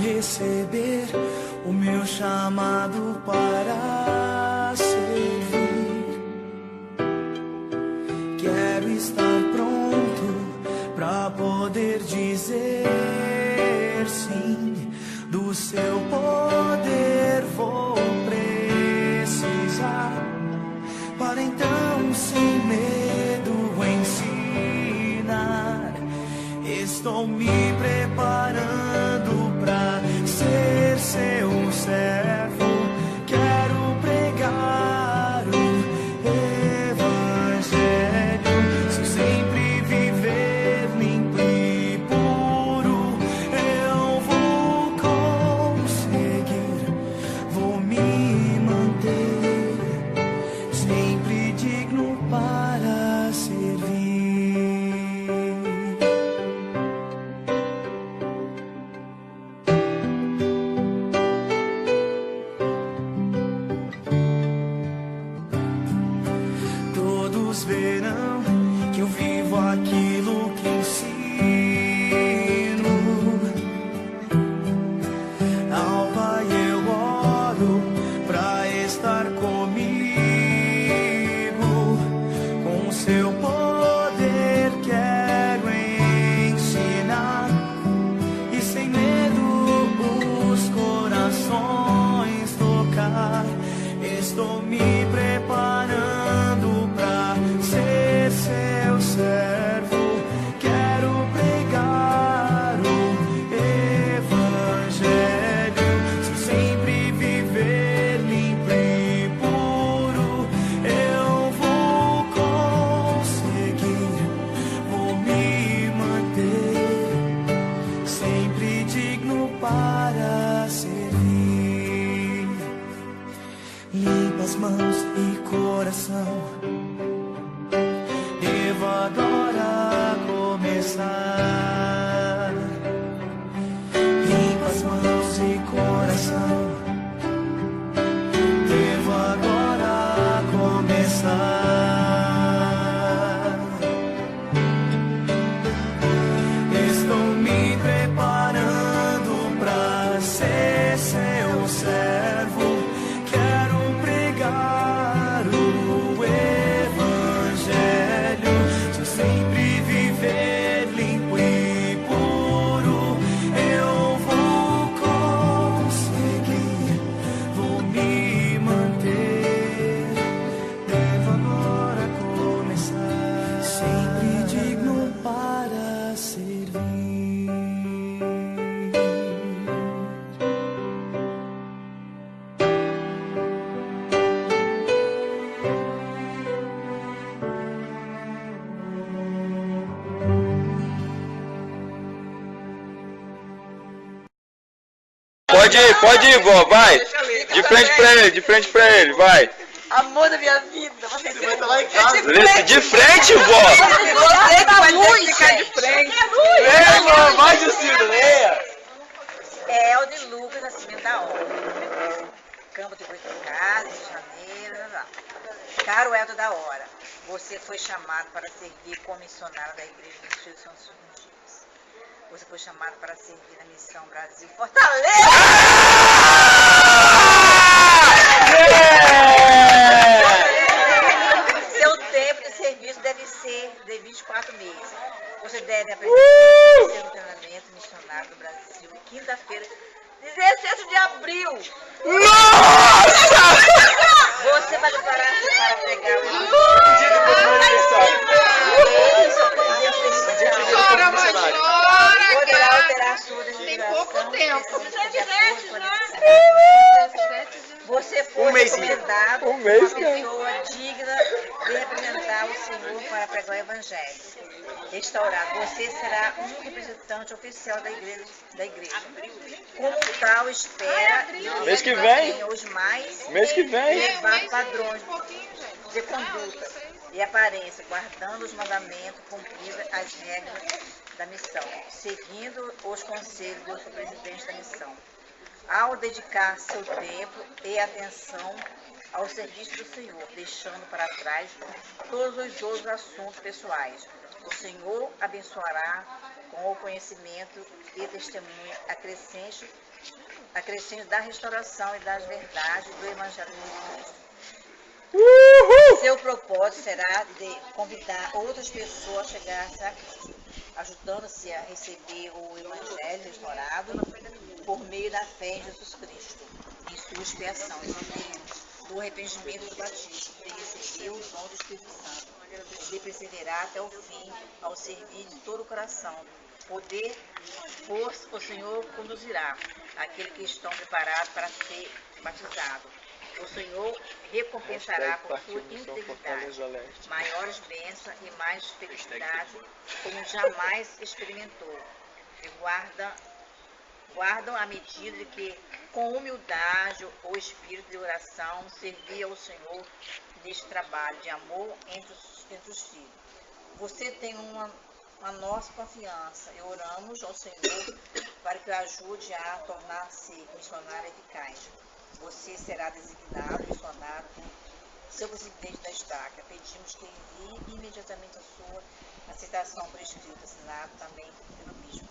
receber o meu chamado para servir. Quero estar pronto para poder dizer sim. Do seu poder vou precisar, para então sem medo ensinar. Estou me preparando para ser seu servo. Quero pregar o evangelho. Se eu sempre viver limpo e puro, eu vou conseguir, vou me manter sempre digno para servir. Todos verão que eu vivo aquilo que ensino. Ao Pai eu oro pra estar comigo. Com seu poder quero ensinar, e sem medo os corações tocar. Estou me preparando pra ser seu servo. Quero pregar o evangelho. Se eu sempre viver limpo e puro, eu vou conseguir, vou me manter sempre digno para servir. Limpa as mãos e coração, devo agora começar. Limpa as mãos e coração, devo agora começar. Estou me preparando para ser seu servo. Quero pregar o evangelho. Se eu sempre viver limpo e puro, eu vou conseguir, vou me manter. Devo agora começar, sempre digno para servir. Pode ir, vó, vai. De frente pra ele, vai. Amor da minha vida, você vai estar lá em casa. De frente, vó. Você tá muito ficar de frente. Leia, vó, vai, Jucildo, leia. El de Lucas Nascimento da Hora. Campo de Goitacazes, Rio de Janeiro, blá, blá. Caro Eldo da Hora, você foi chamado para servir como missionário da Igreja dos Espíritos Santos Ungidos. Você foi chamado para servir na Missão Brasil Fortaleza. Seu tempo de serviço deve ser de 24 meses. Você deve apresentar seu treinamento missionário do Brasil, quinta-feira, 16 de abril. Nossa! Você vai preparar para pregar o Chora, mãe, chora, poderá cara. alterar sua Tem designação. pouco tempo. Você foi recomendado Um mês, uma pessoa digna de representar o Senhor para pregar o Evangelho. Restaurado, você será um representante oficial da igreja. Como tal, espera Mês que vem. os mais Mês que vem. elevados padrões de conduta e aparência, guardando os mandamentos, cumprindo as regras da missão, seguindo os conselhos do presidente da missão. Ao dedicar seu tempo e atenção ao serviço do Senhor, deixando para trás todos os outros assuntos pessoais, o Senhor abençoará com o conhecimento e testemunho acrescente acrescente da restauração e das verdades do Evangelho de Cristo. Seu propósito será de convidar outras pessoas a chegar-se a Cristo, ajudando-se a receber o Evangelho restaurado por meio da fé em Jesus Cristo, em sua expiação, e por meio do arrependimento do batismo, de receber o dom do Espírito Santo, de perseverar até o fim, ao servir de todo o coração, poder, pois o Senhor conduzirá aqueles que estão preparados para ser batizados. O Senhor recompensará por sua integridade maiores bênçãos e mais felicidade como jamais experimentou. E guardam à medida de que, com humildade ou espírito de oração, servir ao Senhor neste trabalho de amor entre os filhos. Você tem a nossa confiança e oramos ao Senhor para que o ajude a tornar-se missionário eficaz. Você será designado missionário por seu presidente da estaca. Pedimos que envie imediatamente a sua aceitação por escrito, assinado também pelo bispo.